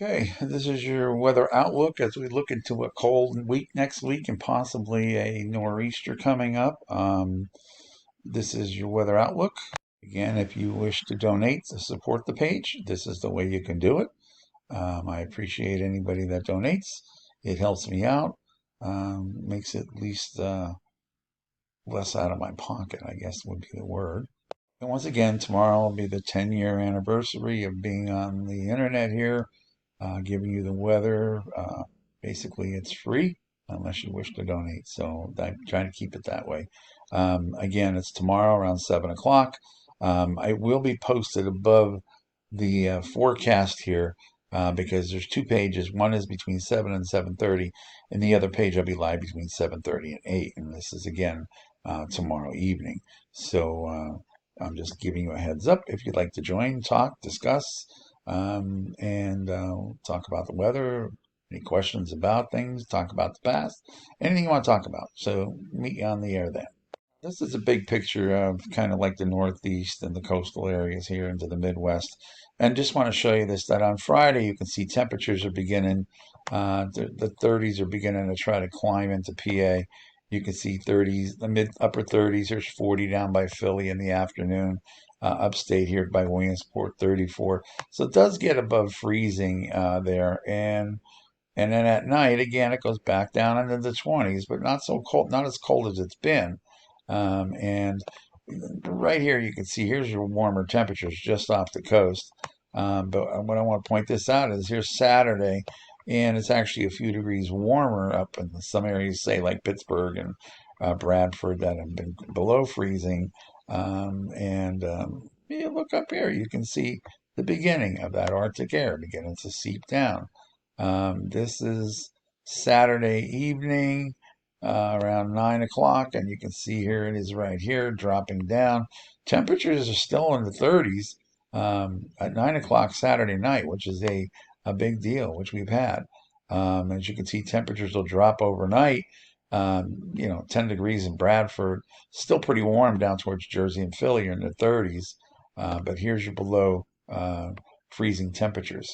Okay, this is your weather outlook as we look into a cold week next week and possibly a nor'easter coming up. This is your weather outlook. Again, if you wish to donate to support the page, this is the way you can do it. I appreciate anybody that donates. It helps me out, makes it at least less out of my pocket, I guess would be the word. And once again, tomorrow will be the 10-year anniversary of being on the internet here, giving you the weather. Basically, it's free unless you wish to donate. So I'm trying to keep it that way. Again, it's tomorrow around 7 o'clock. I will be posted above the forecast here because there's two pages. One is between 7 and 7:30, and the other page I'll be live between 7:30 and 8. And this is again tomorrow evening. So I'm just giving you a heads up if you'd like to join, talk, discuss, and talk about the weather, any questions about things, talk about the past, anything you want to talk about. So meet you on the air then. This is a big picture of kind of like the Northeast and the coastal areas here into the Midwest. And just want to show you this, that on Friday you can see temperatures are beginning, the 30s are beginning to try to climb into PA. You can see 30s, the mid upper 30s. There's 40 down by Philly in the afternoon. Upstate here by Williamsport, 34. So it does get above freezing there. And then at night, again, it goes back down into the 20s, but not so cold, not as cold as it's been. And right here, you can see here's your warmer temperatures just off the coast. But what I want to point this out is here's Saturday, and it's actually a few degrees warmer up in some areas, say like Pittsburgh and Bradford, that have been below freezing. You look up here, you can see the beginning of that Arctic air beginning to seep down. This is Saturday evening around 9 o'clock, and you can see here it is right here dropping down. Temperatures are still in the 30s at 9 o'clock Saturday night, which is a big deal, which we've had. As you can see, temperatures will drop overnight. 10 degrees in Bradford, still pretty warm down towards Jersey and Philly in the 30s. But here's your below freezing temperatures.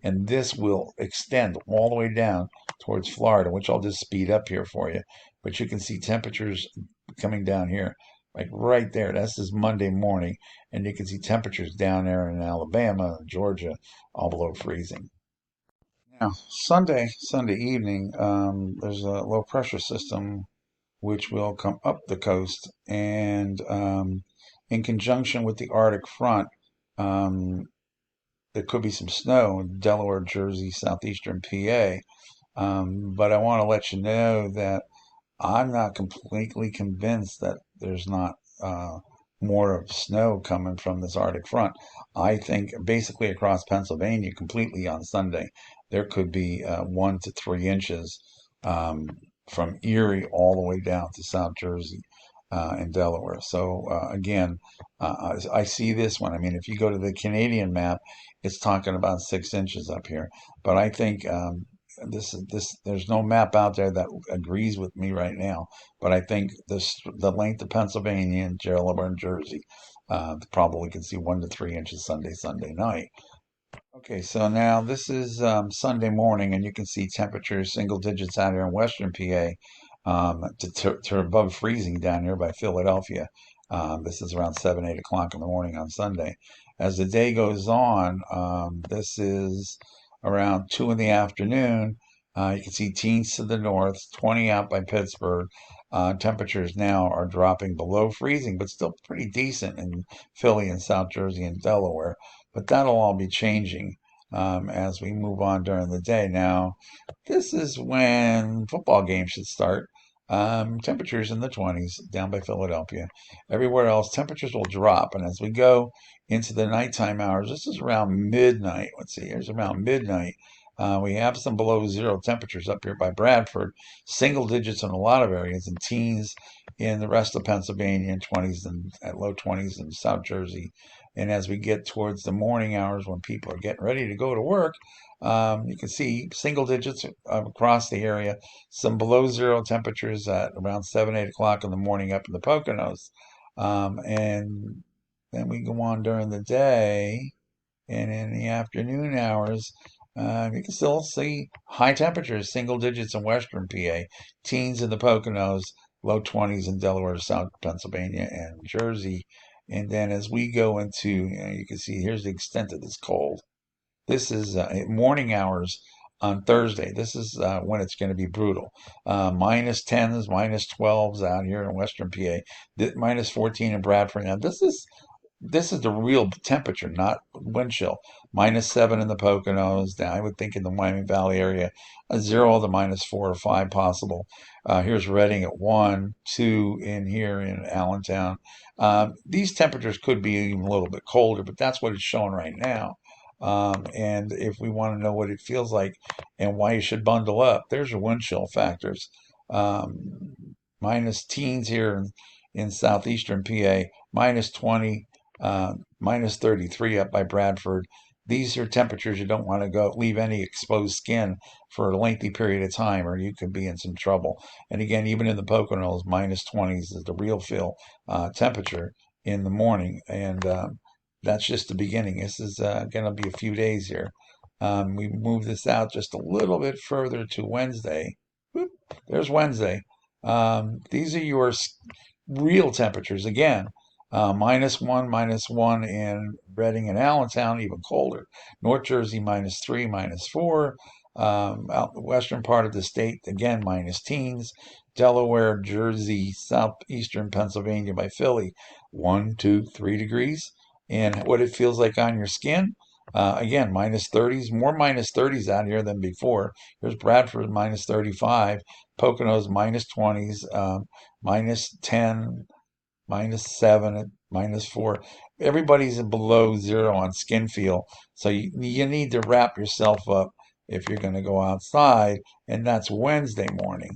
And this will extend all the way down towards Florida, which I'll just speed up here for you. But you can see temperatures coming down here, like right there. This is Monday morning, and you can see temperatures down there in Alabama, Georgia, all below freezing. Now, Sunday evening, there's a low pressure system which will come up the coast, and in conjunction with the Arctic front, um, there could be some snow in Delaware, Jersey, southeastern PA. But I want to let you know that I'm not completely convinced that there's not more of snow coming from this Arctic front. I think basically across Pennsylvania, completely on Sunday, there could be 1 to 3 inches um, from Erie all the way down to South Jersey and Delaware. So again, I see this one. I mean, if you go to the Canadian map, it's talking about 6 inches up here. But I think there's no map out there that agrees with me right now. But I think the length of Pennsylvania and Delaware and Jersey probably can see 1 to 3 inches Sunday night. Okay, so now this is Sunday morning, and you can see temperatures single digits out here in Western PA to above freezing down here by Philadelphia. This is around 7, 8 o'clock in the morning on Sunday. As the day goes on, this is around 2 in the afternoon. You can see teens to the north, 20 out by Pittsburgh. Temperatures now are dropping below freezing, but still pretty decent in Philly and South Jersey and Delaware. But that'll all be changing as we move on during the day. Now, this is when football games should start. Temperatures in the 20s down by Philadelphia. Everywhere else, temperatures will drop. And as we go into the nighttime hours, this is around midnight. Let's see, here's around midnight. We have some below zero temperatures up here by Bradford, single digits in a lot of areas, and teens in the rest of Pennsylvania, and 20s and at low 20s in South Jersey. And as we get towards the morning hours when people are getting ready to go to work, you can see single digits across the area, some below zero temperatures at around 7, 8 o'clock in the morning up in the Poconos. And then we go on during the day. And in the afternoon hours, you can still see high temperatures, single digits in western PA, teens in the Poconos, low 20s in Delaware, South Pennsylvania, and Jersey. And then as we go into, you can see here's the extent of this cold. This is morning hours on Thursday. This is when it's going to be brutal. Minus 10s, minus 12s out here in Western PA, minus 14 in Bradford. Now, this is the real temperature, not wind chill. Minus 7 in the Poconos. Now, I would think in the Wyoming Valley area, a 0 to minus 4 or 5 possible. Here's Reading at 1, 2 in here in Allentown. These temperatures could be even a little bit colder, but that's what it's showing right now. And if we want to know what it feels like and why you should bundle up, there's your wind chill factors. Minus teens here in southeastern PA, minus 20, minus 33 up by Bradford. These are temperatures you don't want to go leave any exposed skin for a lengthy period of time, or you could be in some trouble. And again, even in the Poconos, minus 20s is the real feel temperature in the morning. And that's just the beginning. This is going to be a few days here. We move this out just a little bit further to Wednesday. Whoop, there's Wednesday. These are your real temperatures again. Minus one in Reading and Allentown, even colder. North Jersey minus 3, minus 4. Out the western part of the state, again, minus teens. Delaware, Jersey, southeastern Pennsylvania by Philly, 1, 2, 3 degrees. And what it feels like on your skin, again, minus 30s, more minus 30s out here than before. Here's Bradford, minus 35. Poconos, minus 20s, minus 10, minus 7, minus 4. Everybody's below 0 on skin feel. So you need to wrap yourself up if you're going to go outside. And that's Wednesday morning.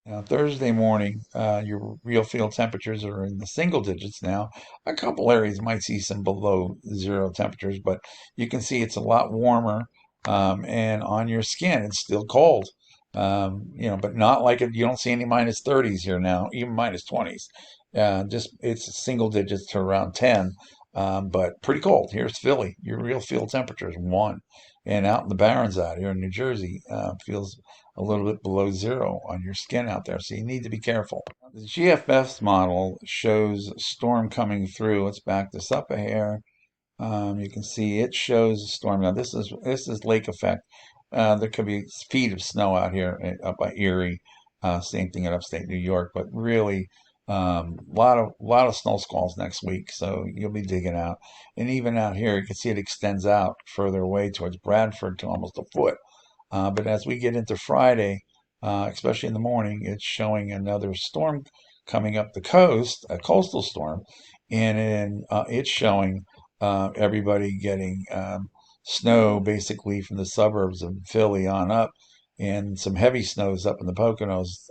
Now, Thursday morning, your real field temperatures are in the single digits now. A couple areas might see some below 0 temperatures, but you can see it's a lot warmer. And on your skin, it's still cold. But not like it. You don't see any minus 30s here now, even minus 20s. Just it's single digits to around 10, but pretty cold. Here's Philly. Your real field temperature is 1. And out in the Barrens out here in New Jersey, feels a little bit below 0 on your skin out there. So you need to be careful. The GFS model shows storm coming through. Let's back this up a hair. You can see it shows a storm. Now this is lake effect. There could be feet of snow out here up by Erie. Same thing in upstate New York, but really lot of snow squalls next week, so you'll be digging out. And even out here, you can see it extends out further away towards Bradford to almost a foot. But as we get into Friday, especially in the morning, it's showing another storm coming up the coast, a coastal storm, and it's showing everybody getting snow basically from the suburbs of Philly on up, and some heavy snows up in the Poconos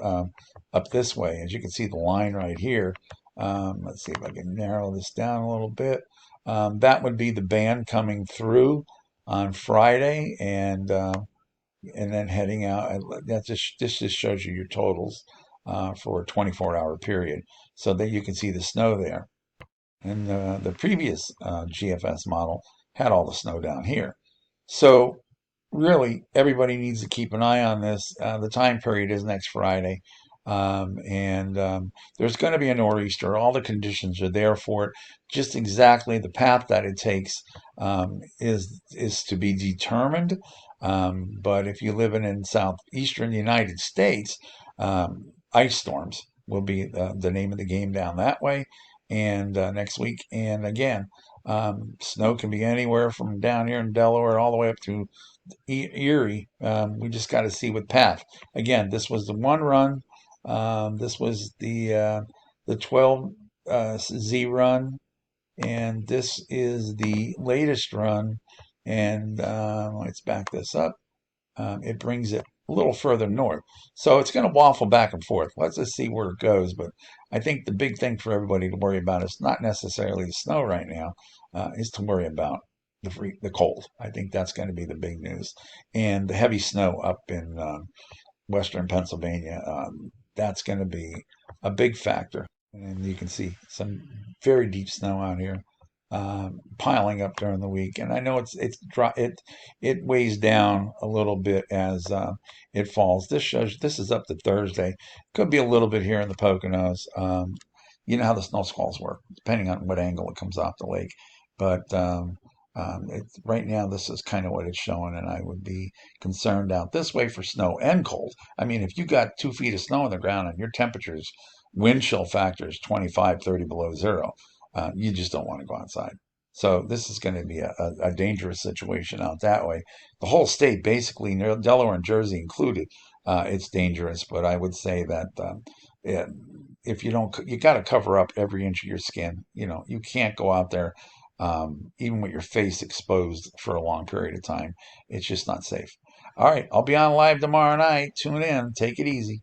up this way. As you can see, the line right here. Let's see if I can narrow this down a little bit. That would be the band coming through on Friday, and then heading out. This just shows you your totals for a 24-hour period, so that you can see the snow there. And the previous GFS model had all the snow down here. So really, everybody needs to keep an eye on this. The time period is next Friday. And there's going to be a nor'easter. All the conditions are there for it. Just exactly the path that it takes is to be determined. But if you live in southeastern United States, ice storms will be the name of the game down that way. And next week, and again, snow can be anywhere from down here in Delaware all the way up to Erie. We just got to see with path. Again, this was the one run. This was the 12 Z run, and this is the latest run. And let's back this up. It brings it a little further north. So it's going to waffle back and forth. Let's just see where it goes. But I think the big thing for everybody to worry about is not necessarily the snow right now, is to worry about the cold. I think that's going to be the big news. And the heavy snow up in western Pennsylvania, that's going to be a big factor. And you can see some very deep snow out here. piling up during the week, and I know it weighs down a little bit as it falls. This is up to Thursday. Could be a little bit here in the Poconos. You know how the snow squalls work, depending on what angle it comes off the lake. But right now, this is kind of what it's showing, and I would be concerned out this way for snow and cold. I mean, if you got 2 feet of snow on the ground and your temperatures, wind chill factor is 25, 30 below zero, you just don't want to go outside. So this is going to be a dangerous situation out that way. The whole state, basically, Delaware and Jersey included, it's dangerous. But I would say that it, if you don't, you got to cover up every inch of your skin. You know, you can't go out there, even with your face exposed for a long period of time. It's just not safe. All right, I'll be on live tomorrow night. Tune in. Take it easy.